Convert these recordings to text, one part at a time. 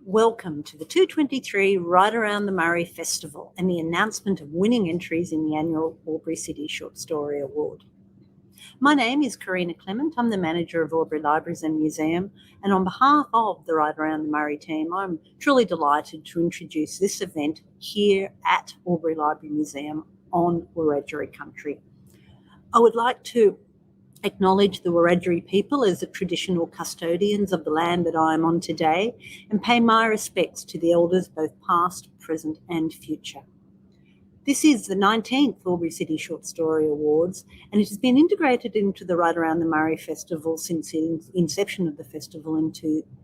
Welcome to the 223 Right Around the Murray Festival and the announcement of winning entries in the annual AlburyCity Short Story Award. My name is Karina Clement. I'm the manager of Albury Libraries and Museum, and on behalf of the Right Around the Murray team, I'm truly delighted to introduce this event here at Albury Library Museum on Wiradjuri country. I would like to acknowledge the Wiradjuri people as the traditional custodians of the land that I am on today and pay my respects to the elders both past, present and future. This is the 19th AlburyCity Short Story Awards, and it has been integrated into the Right Around the Murray Festival since the inception of the festival in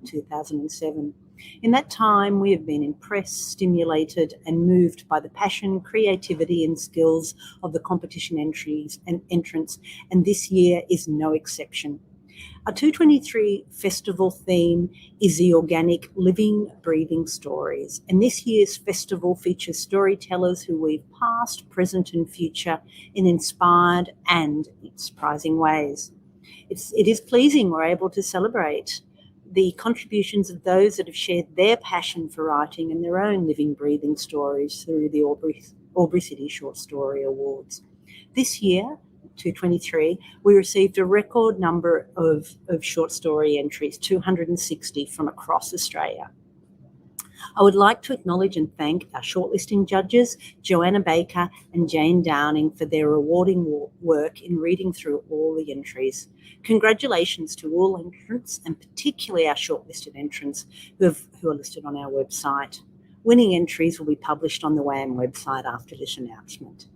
2007. In that time, we have been impressed, stimulated and moved by the passion, creativity and skills of the competition entries and entrants, and this year is no exception. Our 223 festival theme is the organic, living, breathing stories. And this year's festival features storytellers who weave past, present and future in inspired and surprising ways. It is pleasing we're able to celebrate the contributions of those that have shared their passion for writing and their own living, breathing stories through the AlburyCity Short Story Awards. This year, 223, we received a record number of short story entries, 260 from across Australia. I would like to acknowledge and thank our shortlisting judges, Joanna Baker and Jane Downing, for their rewarding work in reading through all the entries. Congratulations to all entrants, and particularly our shortlisted entrants who are listed on our website. Winning entries will be published on the WAM website after this announcement.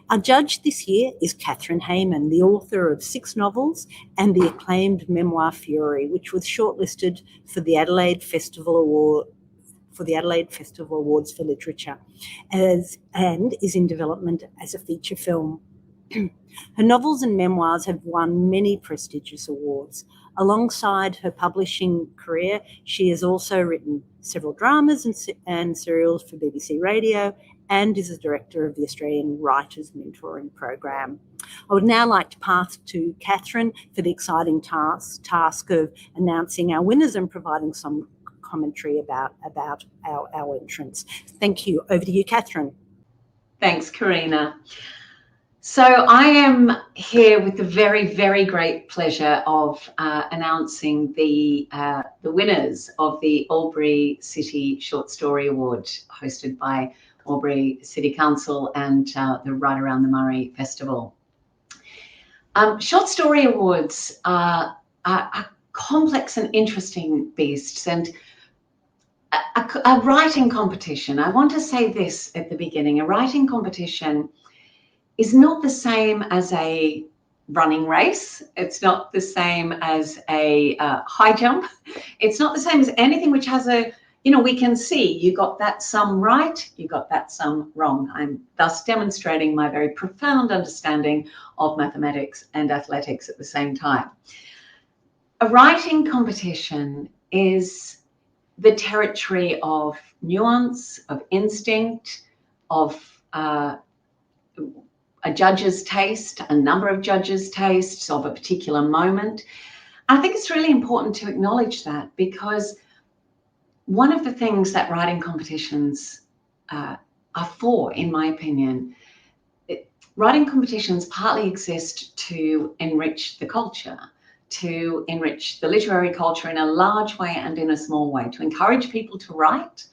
Our judge this year is Kathryn Heyman, the author of 6 novels and the acclaimed memoir Fury, which was shortlisted for the Adelaide Festival Awards for Literature, and is in development as a feature film. Her novels and memoirs have won many prestigious awards. Alongside her publishing career, she has also written several dramas and serials for BBC Radio, and is a director of the Australian Writers Mentoring Program. I would now like to pass to Kathryn for the exciting task of announcing our winners and providing some commentary about our entrants. Thank you. Over to you, Kathryn. Thanks, Karina. So I am here with the very, very great pleasure of announcing the winners of the AlburyCity Short Story Award, hosted by Albury City Council and the Right Around the Murray Festival. Short story awards are complex and interesting beasts, and a writing competition. I want to say this at the beginning. A writing competition is not the same as a running race. It's not the same as a high jump. It's not the same as anything which has a, we can see you got that sum right, you got that sum wrong. I'm thus demonstrating my very profound understanding of mathematics and athletics at the same time. A writing competition is the territory of nuance, of instinct, of a judge's taste, a number of judges' tastes of a particular moment. I think it's really important to acknowledge that, because one of the things that writing competitions are for, in my opinion, writing competitions partly exist to enrich the culture, to enrich the literary culture in a large way and in a small way, to encourage people to write,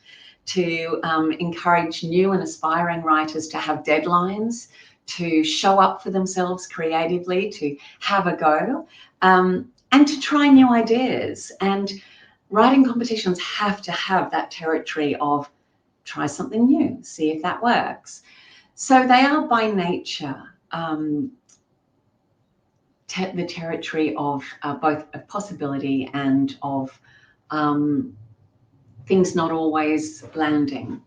to encourage new and aspiring writers to have deadlines, to show up for themselves creatively, to have a go, and to try new ideas. And writing competitions have to have that territory of try something new, see if that works. So they are by nature the territory of both a possibility and of things not always landing.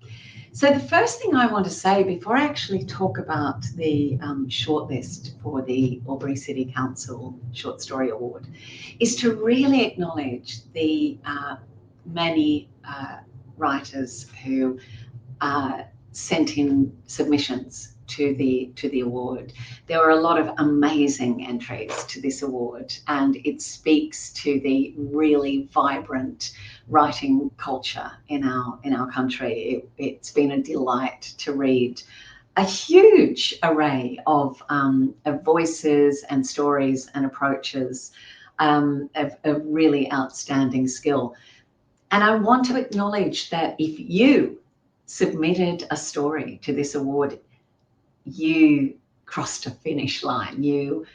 So the first thing I want to say before I actually talk about the shortlist for the Albury City Council Short Story Award is to really acknowledge the many writers who sent in submissions to the award. There were a lot of amazing entries to this award, and it speaks to the really vibrant writing culture in our country. It's been a delight to read a huge array of voices and stories and approaches of really outstanding skill. And I want to acknowledge that if you submitted a story to this award, you crossed a finish line. You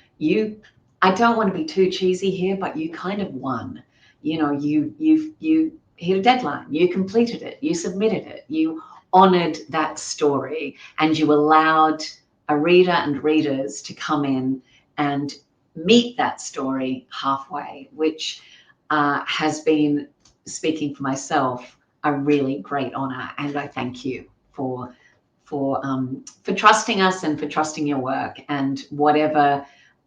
I don't want to be too cheesy here, but you kind of won. You know, you hit a deadline, you completed it, you submitted it, you honored that story, and you allowed a reader and readers to come in and meet that story halfway, which has been, speaking for myself, a really great honor. And I thank you for trusting us and for trusting your work, and whatever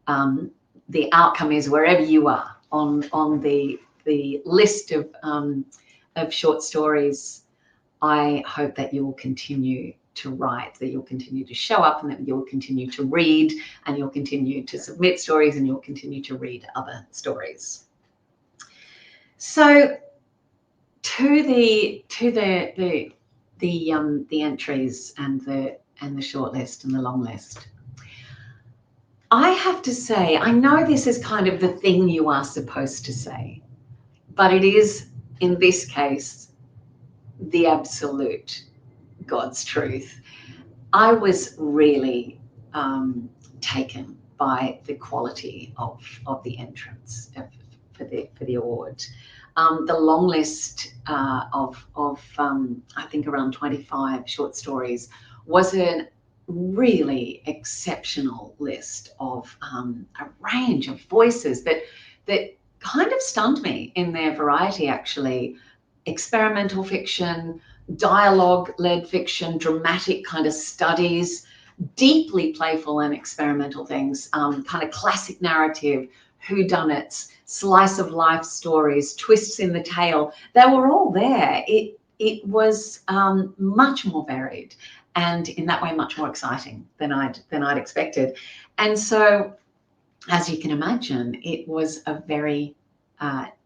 the outcome is, wherever you are on the list of short stories. I hope that you will continue to write, that you'll continue to show up, and that you'll continue to read, and you'll continue to submit stories, and you'll continue to read other stories. So to the entries and the short list and the long list, I have to say, I know this is kind of the thing you are supposed to say, but it is, in this case, the absolute God's truth. I was really taken by the quality of the entrants for the award. The long list of I think around 25 short stories was a really exceptional list of a range of voices that kind of stunned me in their variety, actually. Experimental fiction, dialogue-led fiction, dramatic kind of studies, deeply playful and experimental things, kind of classic narrative, whodunits, slice of life stories, twists in the tale. They were all there. It was much more varied, and in that way much more exciting than I'd expected. And so, as you can imagine, it was a very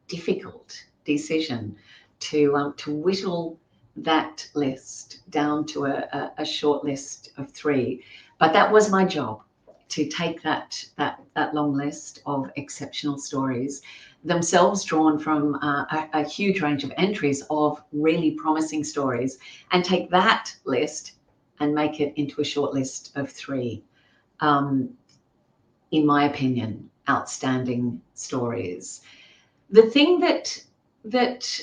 difficult decision to whittle that list down to a short list of 3. But that was my job, to take that long list of exceptional stories, themselves drawn from a huge range of entries of really promising stories, and take that list and make it into a short list of 3, in my opinion, outstanding stories. The thing that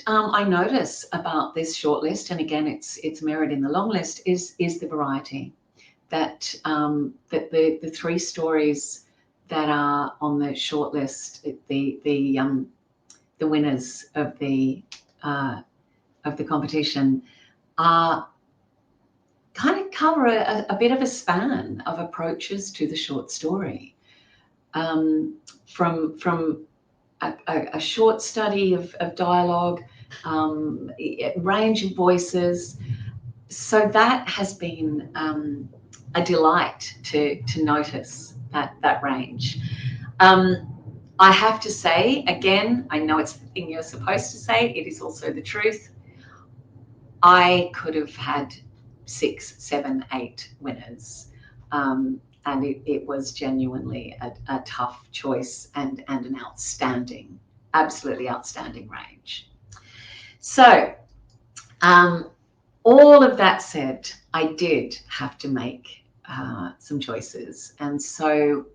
I notice about this short list, and again it's mirrored in the long list, is the variety. That the 3 stories that are on the short list, the winners of the competition, are kind of cover a bit of a span of approaches to the short story, from a short study of dialogue, a range of voices. So that has been a delight to notice that range. I have to say, again, I know it's the thing you're supposed to say, it is also the truth. I could have had 6, 7, 8 winners. And it was genuinely a tough choice, and an outstanding, absolutely outstanding range. So all of that said, I did have to make some choices. And so,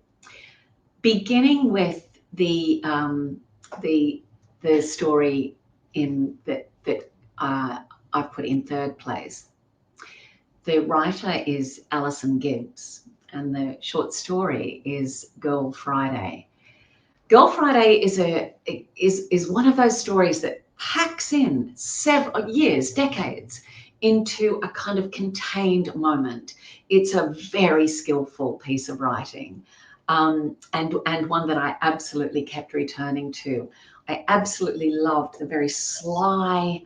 beginning with the story that I put in 3rd place, the writer is Alison Gibbs, and the short story is Girl Friday. Girl Friday is one of those stories that packs in several years, decades, into a kind of contained moment. It's a very skillful piece of writing, and one that I absolutely kept returning to. I absolutely loved the very sly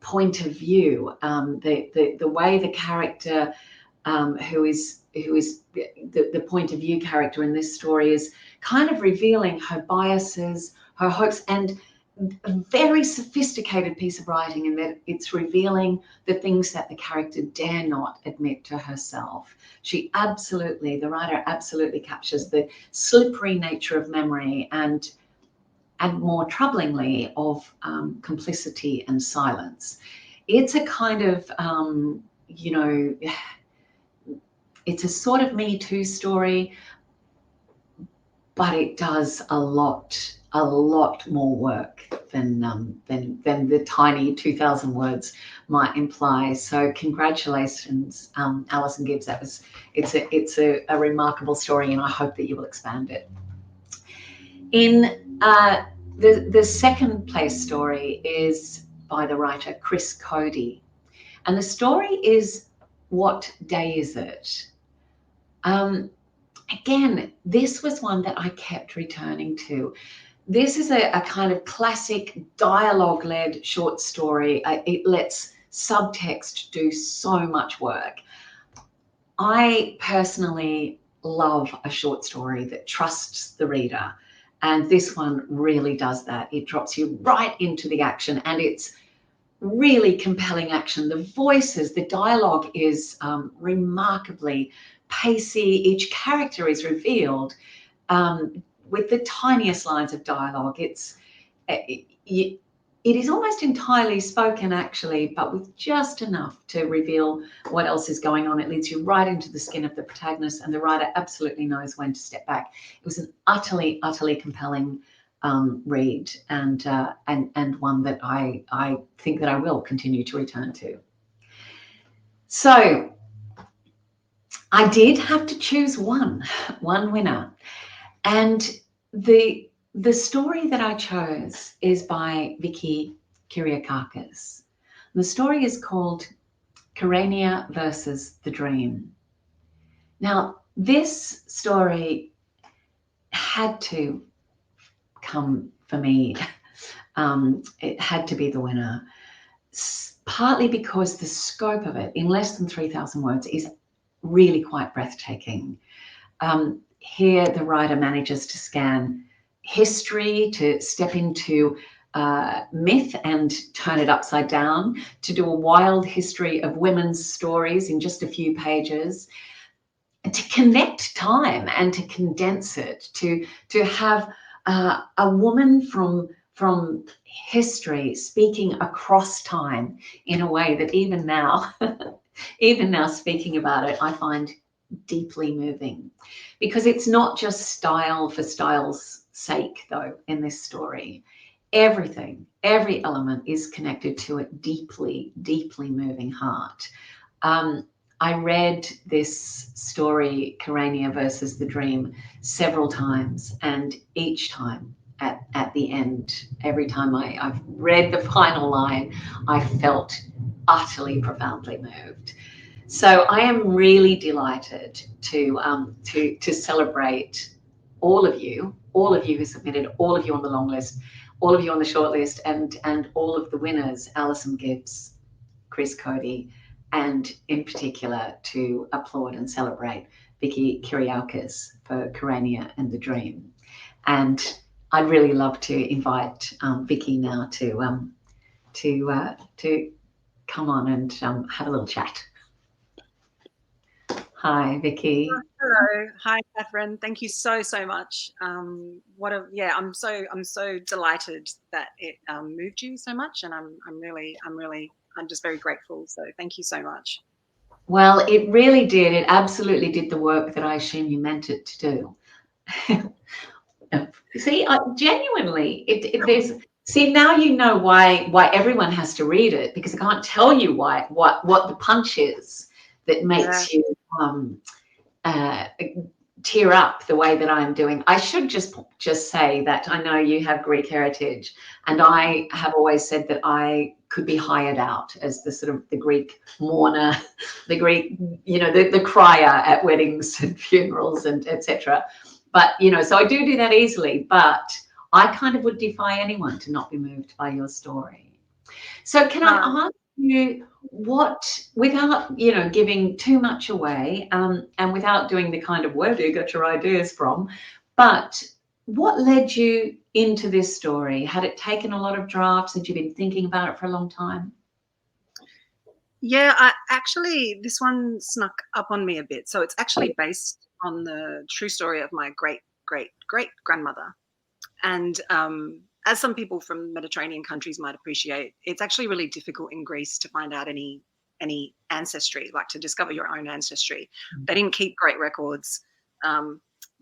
point of view, the way the character, who is the point of view character in this story, is kind of revealing her biases, her hopes, and a very sophisticated piece of writing in that it's revealing the things that the character dare not admit to herself. The writer absolutely captures the slippery nature of memory and more troublingly of complicity and silence. It's a kind of, it's a sort of Me Too story, but it does a lot more work than the tiny 2,000 words might imply. So congratulations, Alison Gibbs. It's a remarkable story, and I hope that you will expand it. In the second place story is by the writer Chris Cody, and the story is What Day Is It? Again, this was one that I kept returning to. This is a kind of classic dialogue-led short story. It lets subtext do so much work. I personally love a short story that trusts the reader, and this one really does that. It drops you right into the action, and it's really compelling action. The voices, the dialogue is remarkably pacey. Each character is revealed with the tiniest lines of dialogue. It is almost entirely spoken, actually, but with just enough to reveal what else is going on. It leads you right into the skin of the protagonist, and the writer absolutely knows when to step back. It was an utterly compelling read, and one that I think that I will continue to return to. So I did have to choose one winner, and the story that I chose is by Vicky Kyriakakis. The story is called Kyrenia versus the Dream. Now, this story had to come for me. It had to be the winner, partly because the scope of it, in less than 3,000 words, is really quite breathtaking. Here, the writer manages to scan history, to step into myth and turn it upside down, to do a wild history of women's stories in just a few pages, and to connect time and to condense it, to have a woman from history speaking across time in a way that even now speaking about it, I find deeply moving, because it's not just style for style's sake, though. In this story, every element is connected to a deeply moving heart. I read this story, Kyrenia versus the Dream, several times, and each time at the end, every time I've read the final line, I felt utterly profoundly moved. So I am really delighted to celebrate all of you who submitted, all of you on the long list, all of you on the short list, and all of the winners, Alison Gibbs, Chris Cody, and in particular to applaud and celebrate Vicky Kyriakis for Kyrenia and the Dream. And I'd really love to invite Vicky now to come on and have a little chat. Hi, Vicky. Hello. Hi, Kathryn. Thank you so much. I'm so delighted that it moved you so much, and I'm just very grateful. So thank you so much. Well, it really did. It absolutely did the work that I assume you meant it to do. See, genuinely, there's. See, now you know why everyone has to read it, because I can't tell you what the punch is that makes you tear up the way that I'm doing. I should just say that I know you have Greek heritage, and I have always said that I could be hired out as the sort of the Greek mourner, the Greek, the crier at weddings and funerals and etc. But so I do that easily, but I kind of would defy anyone to not be moved by your story. So can I ask you, what, without giving too much away, and without doing the kind of where do you get your ideas from, but what led you into this story? Had it taken a lot of drafts? Had you been thinking about it for a long time? Yeah, this one snuck up on me a bit. So it's actually based on the true story of my great great great grandmother. And as some people from Mediterranean countries might appreciate, it's actually really difficult in Greece to find out any ancestry, like to discover your own ancestry. They didn't keep great records.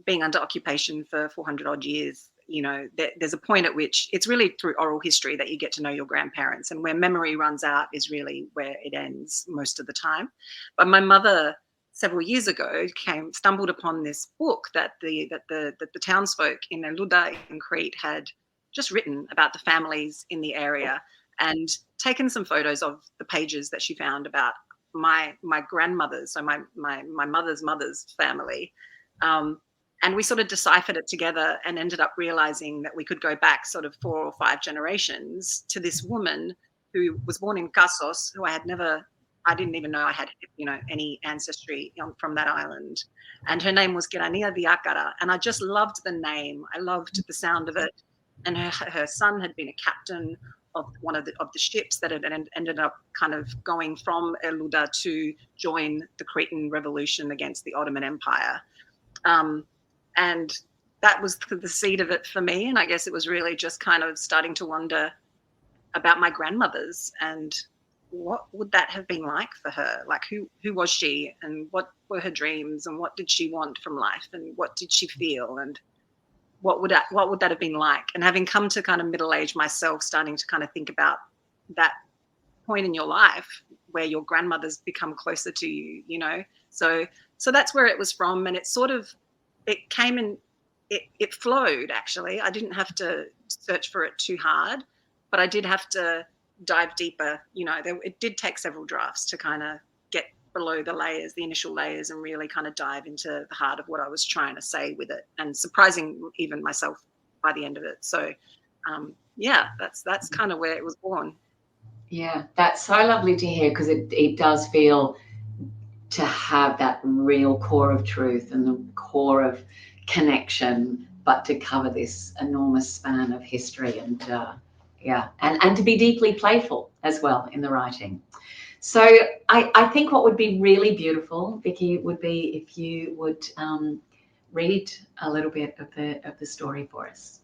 Being under occupation for 400 odd years, there's a point at which it's really through oral history that you get to know your grandparents, and where memory runs out is really where it ends most of the time. But my mother, several years ago, stumbled upon this book that the townsfolk in Luda in Crete had just written about the families in the area, and taken some photos of the pages that she found about my grandmother's, so my mother's family. And we sort of deciphered it together and ended up realizing that we could go back sort of 4 or 5 generations to this woman who was born in Kassos, who I didn't even know I had, any ancestry from that island. And her name was Gerania Diakara. And I just loved the name. I loved the sound of it. And her son had been a captain of one of the ships that had ended up kind of going from Eluda to join the Cretan revolution against the Ottoman Empire. And that was the seed of it for me. And I guess it was really just kind of starting to wonder about my grandmothers and what would that have been like for her? Like who was she, and what were her dreams, and what did she want from life, and what did she feel, and what would that have been like? And having come to kind of middle age myself, starting to kind of think about that point in your life where your grandmothers become closer to you, so that's where it was from. And it came in, it flowed. Actually, I didn't have to search for it too hard, but I did have to dive deeper. It did take several drafts to kind of get below the initial layers, and really kind of dive into the heart of what I was trying to say with it, and surprising even myself by the end of it. So that's kind of where it was born. Yeah, that's so lovely to hear, because it does feel to have that real core of truth and the core of connection, but to cover this enormous span of history, and and to be deeply playful as well in the writing. So I think what would be really beautiful, Vicky, would be if you would read a little bit of the story for us.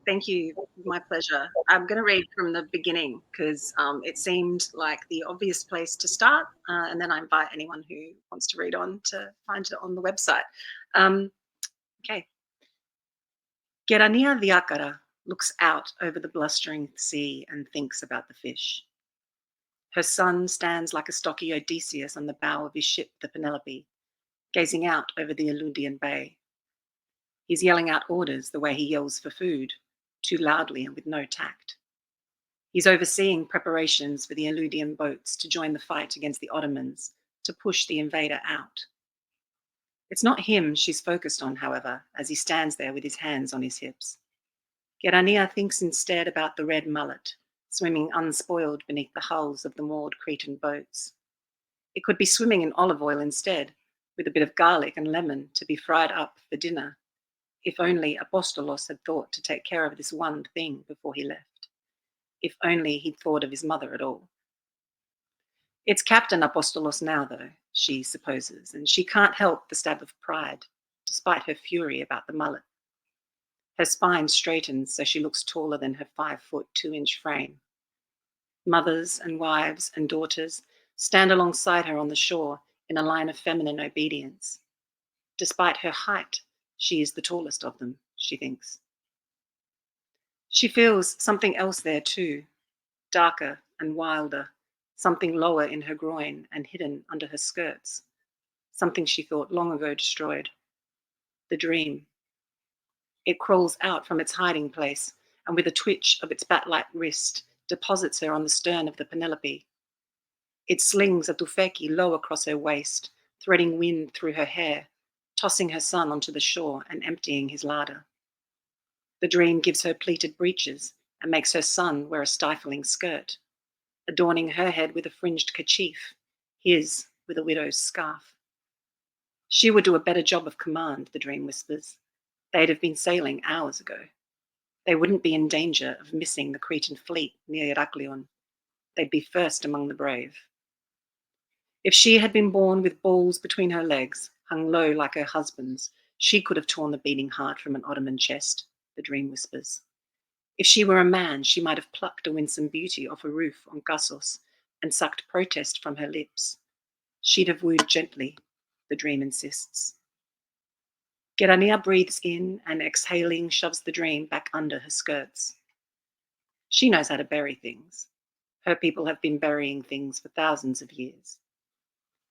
Thank you. My pleasure. I'm going to read from the beginning because it seemed like the obvious place to start, and then I invite anyone who wants to read on to find it on the website. Okay. Gerania Viakara looks out over the blustering sea and thinks about the fish. Her son stands like a stocky Odysseus on the bow of his ship, the Penelope, gazing out over the Eludian Bay. He's yelling out orders the way he yells for food, too loudly and with no tact. He's overseeing preparations for the Eludian boats to join the fight against the Ottomans, to push the invader out. It's not him she's focused on, however, as he stands there with his hands on his hips. Gerania thinks instead about the red mullet, swimming unspoiled beneath the hulls of the moored Cretan boats. It could be swimming in olive oil instead, with a bit of garlic and lemon to be fried up for dinner. If only Apostolos had thought to take care of this one thing before he left. If only he'd thought of his mother at all. It's Captain Apostolos now, though, she supposes, and she can't help the stab of pride, despite her fury about the mullet. Her spine straightens so she looks taller than her 5-foot 2-inch frame. Mothers and wives and daughters stand alongside her on the shore in a line of feminine obedience. Despite her height, she is the tallest of them, she thinks. She feels something else there too, darker and wilder, something lower in her groin and hidden under her skirts, something she thought long ago destroyed. The dream. It crawls out from its hiding place, and with a twitch of its bat-like wrist, deposits her on the stern of the Penelope. It slings a tufeki low across her waist, threading wind through her hair, tossing her son onto the shore and emptying his larder. The dream gives her pleated breeches and makes her son wear a stifling skirt, adorning her head with a fringed kerchief, his with a widow's scarf. She would do a better job of command, the dream whispers, They'd have been sailing hours ago. They wouldn't be in danger of missing the Cretan fleet near Heraklion. They'd be first among the brave. If she had been born with balls between her legs, hung low like her husband's, she could have torn the beating heart from an Ottoman chest, the dream whispers. If she were a man, she might have plucked a winsome beauty off a roof on Kassos and sucked protest from her lips. She'd have wooed gently, the dream insists. Gerania breathes in and exhaling shoves the dream back under her skirts. She knows how to bury things. Her people have been burying things for thousands of years.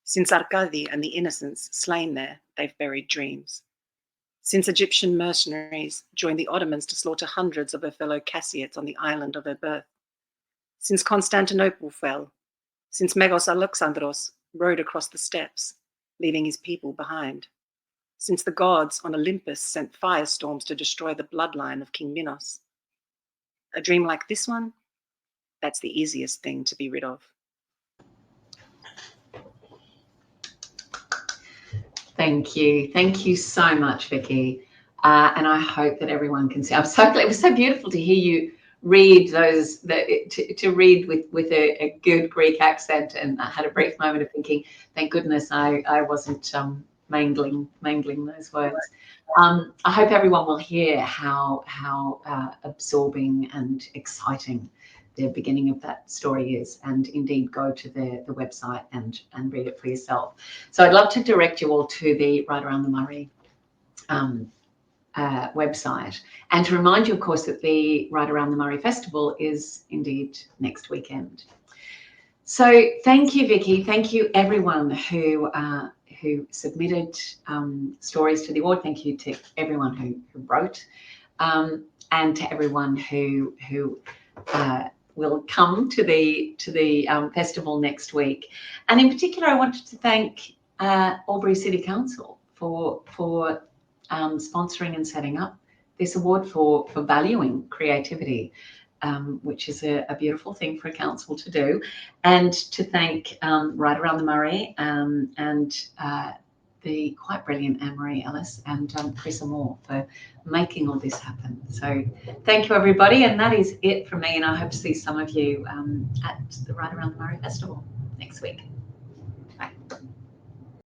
Since Arkady and the innocents slain there, they've buried dreams. Since Egyptian mercenaries joined the Ottomans to slaughter hundreds of her fellow Cassiots on the island of her birth. Since Constantinople fell. Since Megos Alexandros rode across the steppes, leaving his people behind. Since the gods on Olympus sent firestorms to destroy the bloodline of King Minos. A dream like this one, that's the easiest thing to be rid of. Thank you. Thank you so much, Vicky. And I hope that everyone can see. I'm so glad. It was so beautiful to hear you read those, to read with a good Greek accent. And I had a brief moment of thinking, thank goodness I wasn't mangling those words. I hope everyone will hear how absorbing and exciting the beginning of that story is, and indeed go to the website and read it for yourself. So I'd love to direct you all to the Right Around the Murray website, and to remind you, of course, that the Right Around the Murray Festival is indeed next weekend. So thank you, Vicky. Thank you, everyone who submitted stories to the award. Thank you to everyone who wrote, and to everyone who will come to the festival next week. And in particular, I wanted to thank Albury City Council for sponsoring and setting up this award for valuing creativity, which is a beautiful thing for a council to do. And to thank Right Around the Murray and the quite brilliant Anne-Marie Ellis and Chris Moore for making all this happen. So thank you, everybody. And that is it from me. And I hope to see some of you at the Right Around the Murray Festival next week.